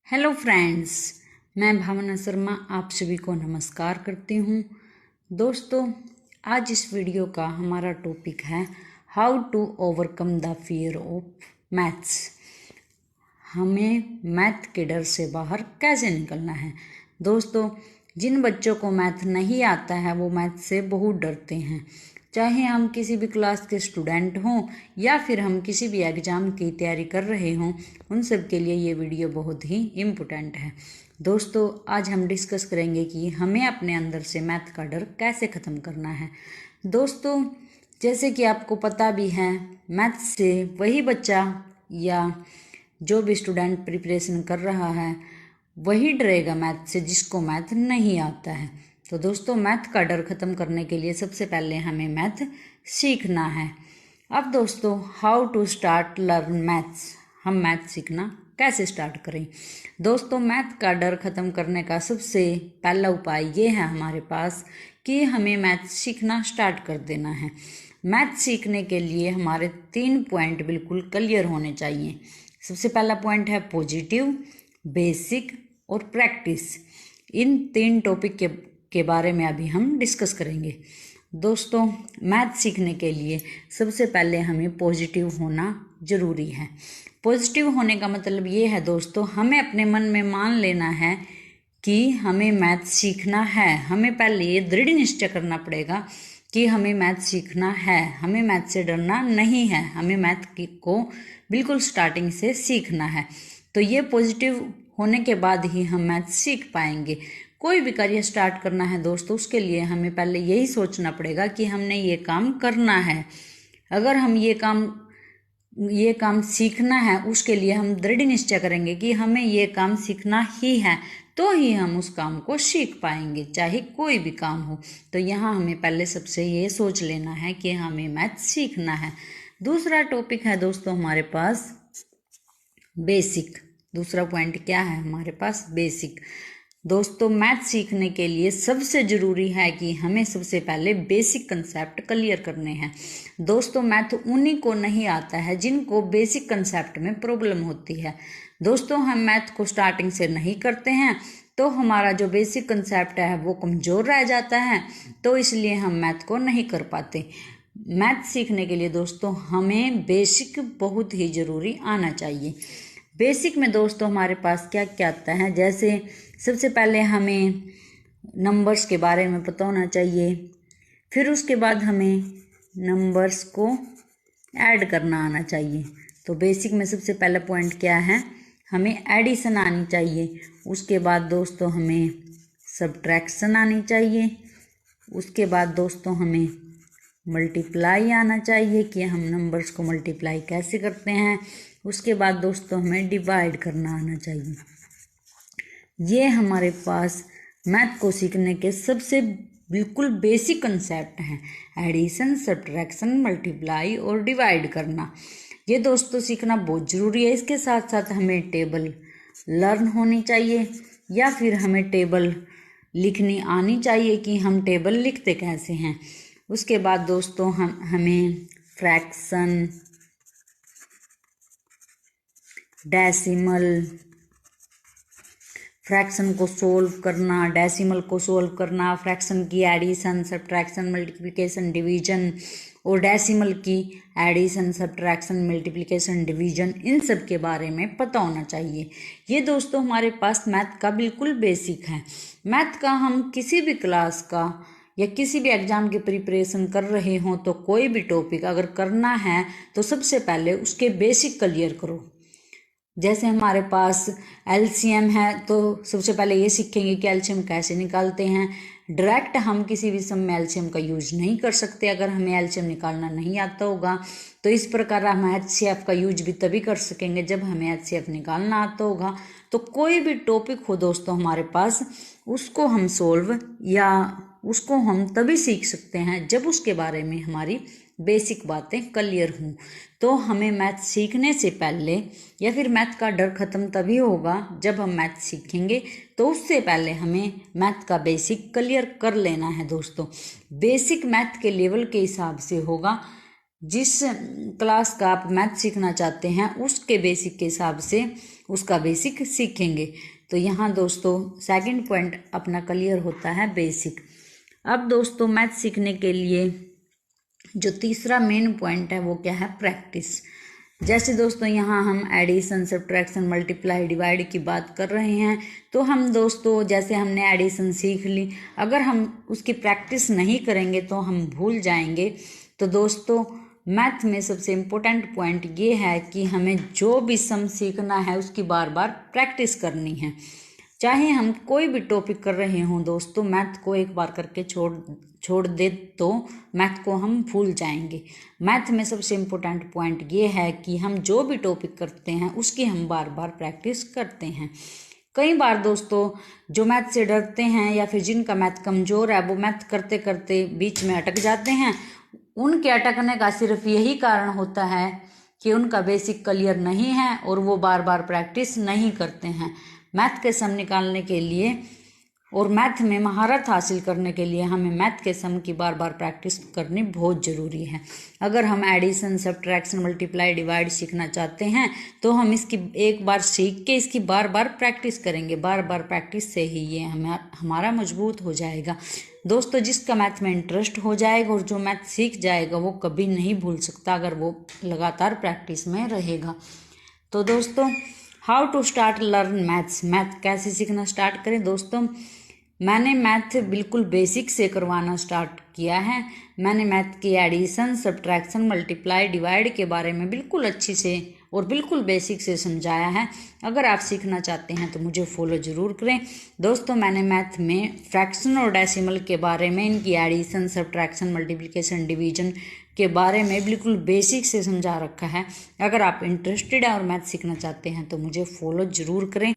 Hello friends, मैं भावना शर्मा आप सभी को नमस्कार करती हूँ। दोस्तों, आज इस वीडियो का हमारा टॉपिक है how to overcome the fear of maths. हमें मैथ के डर से बाहर कैसे निकलना है। दोस्तों, जिन बच्चों को मैथ नहीं आता है वो मैथ से बहुत डरते हैं। चाहे हम किसी भी क्लास के स्टूडेंट हों या फिर हम किसी भी एग्ज़ाम की तैयारी कर रहे हों, उन सब के लिए ये वीडियो बहुत ही इम्पोर्टेंट है। दोस्तों, आज हम डिस्कस करेंगे कि हमें अपने अंदर से मैथ का डर कैसे ख़त्म करना है। दोस्तों, जैसे कि आपको पता भी है, मैथ से वही बच्चा या जो भी स्टूडेंट प्रिपरेशन कर रहा है वही डरेगा मैथ से जिसको मैथ नहीं आता है। तो दोस्तों, मैथ का डर ख़त्म करने के लिए सबसे पहले हमें मैथ सीखना है। अब दोस्तों, how to start learn maths, हम मैथ सीखना कैसे स्टार्ट करें। दोस्तों, मैथ का डर ख़त्म करने का सबसे पहला उपाय ये है हमारे पास कि हमें मैथ सीखना स्टार्ट कर देना है। मैथ सीखने के लिए हमारे 3 पॉइंट बिल्कुल क्लियर होने चाहिए। सबसे पहला पॉइंट है पॉजिटिव, बेसिक और प्रैक्टिस। इन 3 टॉपिक के बारे में अभी हम डिस्कस करेंगे। दोस्तों, मैथ सीखने के लिए सबसे पहले हमें पॉजिटिव होना ज़रूरी है। पॉजिटिव होने का मतलब ये है दोस्तों, हमें अपने मन में मान लेना है कि हमें मैथ सीखना है। हमें पहले ये दृढ़ निश्चय करना पड़ेगा कि हमें मैथ सीखना है, हमें मैथ से डरना नहीं है, हमें मैथ को बिल्कुल स्टार्टिंग से सीखना है। तो ये पॉजिटिव होने के बाद ही हम मैथ सीख पाएंगे। कोई भी कार्य स्टार्ट करना है दोस्तों, उसके लिए हमें पहले यही सोचना पड़ेगा कि हमने ये काम करना है। अगर हम ये काम सीखना है, उसके लिए हम दृढ़ निश्चय करेंगे कि हमें ये काम सीखना ही है, तो ही हम उस काम को सीख पाएंगे, चाहे कोई भी काम हो। तो यहाँ हमें पहले सबसे ये सोच लेना है कि हमें मैथ सीखना है। दूसरा टॉपिक है दोस्तों हमारे पास बेसिक। दूसरा पॉइंट क्या है हमारे पास? बेसिक। दोस्तों, मैथ सीखने के लिए सबसे ज़रूरी है कि हमें सबसे पहले बेसिक कंसेप्ट क्लियर करने हैं। दोस्तों, मैथ उन्हीं को नहीं आता है जिनको बेसिक कंसेप्ट में प्रॉब्लम होती है। दोस्तों, हम मैथ को स्टार्टिंग से नहीं करते हैं तो हमारा जो बेसिक कंसेप्ट है वो कमज़ोर रह जाता है, तो इसलिए हम मैथ को नहीं कर पाते। मैथ सीखने के लिए दोस्तों हमें बेसिक बहुत ही ज़रूरी आना चाहिए। बेसिक में दोस्तों हमारे पास क्या क्या आता है, जैसे सबसे पहले हमें नंबर्स के बारे में पता होना चाहिए, फिर उसके बाद हमें नंबर्स को ऐड करना आना चाहिए। तो बेसिक में सबसे पहला पॉइंट क्या है, हमें एडिशन आनी चाहिए। उसके बाद दोस्तों हमें सब्ट्रैक्शन आनी चाहिए। उसके बाद दोस्तों हमें मल्टीप्लाई आना चाहिए कि हम नंबर्स को मल्टीप्लाई कैसे करते हैं। उसके बाद दोस्तों हमें डिवाइड करना आना चाहिए। ये हमारे पास मैथ को सीखने के सबसे बिल्कुल बेसिक कंसेप्ट हैं, एडिशन, सब्ट्रैक्शन, मल्टीप्लाई और डिवाइड करना। ये दोस्तों सीखना बहुत ज़रूरी है। इसके साथ साथ हमें टेबल लर्न होनी चाहिए या फिर हमें टेबल लिखनी आनी चाहिए कि हम टेबल लिखते कैसे हैं। उसके बाद दोस्तों हमें फ्रैक्शन, डेसिमल, फ्रैक्शन को सोल्व करना, डेसिमल को सोल्व करना, फ्रैक्शन की एडिशन, सब्ट्रैक्शन, मल्टीप्लिकेशन, डिवीजन और डेसिमल की एडिशन, सब्ट्रैक्शन, मल्टीप्लिकेशन, डिवीजन, इन सब के बारे में पता होना चाहिए। ये दोस्तों हमारे पास मैथ का बिल्कुल बेसिक है। मैथ का हम किसी भी क्लास का या किसी भी एग्ज़ाम की प्रिपरेशन कर रहे हों तो कोई भी टॉपिक अगर करना है तो सबसे पहले उसके बेसिक क्लियर करो। जैसे हमारे पास एलसीएम है तो सबसे पहले ये सीखेंगे कि एलसीएम कैसे निकालते हैं। डायरेक्ट हम किसी भी सम में एलसीएम का यूज नहीं कर सकते अगर हमें एलसीएम निकालना नहीं आता होगा। तो इस प्रकार हम एचसीएफ का यूज भी तभी कर सकेंगे जब हमें एचसीएफ निकालना आता होगा। तो कोई भी टॉपिक हो दोस्तों हमारे पास, उसको हम सोल्व या उसको हम तभी सीख सकते हैं जब उसके बारे में हमारी बेसिक बातें क्लियर हों। तो हमें मैथ सीखने से पहले या फिर मैथ का डर ख़त्म तभी होगा जब हम मैथ सीखेंगे। तो उससे पहले हमें मैथ का बेसिक क्लियर कर लेना है दोस्तों। बेसिक मैथ के लेवल के हिसाब से होगा जिस क्लास का आप मैथ सीखना चाहते हैं उसके बेसिक के हिसाब से उसका बेसिक सीखेंगे। तो यहाँ दोस्तों सेकंड पॉइंट अपना क्लियर होता है बेसिक। अब दोस्तों मैथ सीखने के लिए जो तीसरा मेन पॉइंट है वो क्या है, प्रैक्टिस। जैसे दोस्तों यहाँ हम एडिशन, सब्ट्रैक्शन, मल्टीप्लाई, डिवाइड की बात कर रहे हैं, तो हम दोस्तों जैसे हमने एडिशन सीख ली, अगर हम उसकी प्रैक्टिस नहीं करेंगे तो हम भूल जाएंगे। तो दोस्तों मैथ में सबसे इम्पोर्टेंट पॉइंट ये है कि हमें जो भी सम सीखना है उसकी बार बार प्रैक्टिस करनी है। चाहे हम कोई भी टॉपिक कर रहे हों दोस्तों, मैथ को एक बार करके छोड़ दे तो मैथ को हम भूल जाएंगे। मैथ में सबसे इम्पोर्टेंट पॉइंट ये है कि हम जो भी टॉपिक करते हैं उसकी हम बार बार प्रैक्टिस करते हैं। कई बार दोस्तों जो मैथ से डरते हैं या फिर जिनका मैथ कमज़ोर है वो मैथ करते करते बीच में अटक जाते हैं। उनके अटकने का सिर्फ यही कारण होता है कि उनका बेसिक क्लियर नहीं है और वो बार बार प्रैक्टिस नहीं करते हैं। मैथ के सम निकालने के लिए और मैथ में महारत हासिल करने के लिए हमें मैथ के सम की बार बार प्रैक्टिस करनी बहुत ज़रूरी है। अगर हम एडिशन, सब्ट्रैक्शन, मल्टीप्लाई, डिवाइड सीखना चाहते हैं तो हम इसकी एक बार सीख के इसकी बार बार प्रैक्टिस करेंगे। बार बार प्रैक्टिस से ही ये हमारा मजबूत हो जाएगा। दोस्तों जिसका मैथ में इंटरेस्ट हो जाएगा और जो मैथ सीख जाएगा वो कभी नहीं भूल सकता अगर वो लगातार प्रैक्टिस में रहेगा। तो दोस्तों how to start learn maths, math कैसे सीखना स्टार्ट करें। दोस्तों मैंने मैथ बिल्कुल बेसिक से करवाना स्टार्ट किया है। मैंने मैथ की एडिशन, सब्ट्रैक्शन, मल्टीप्लाई, डिवाइड के बारे में बिल्कुल अच्छी से और बिल्कुल बेसिक से समझाया है। अगर आप सीखना चाहते हैं तो मुझे फॉलो ज़रूर करें। दोस्तों मैंने मैथ में फ्रैक्शन और डेसिमल के बारे में, इनकी एडिशन, सब्ट्रैक्शन, मल्टीप्लिकेशन, डिवीजन के बारे में बिल्कुल बेसिक से समझा रखा है। अगर आप इंटरेस्टेड हैं और मैथ सीखना चाहते हैं तो मुझे फॉलो ज़रूर करें।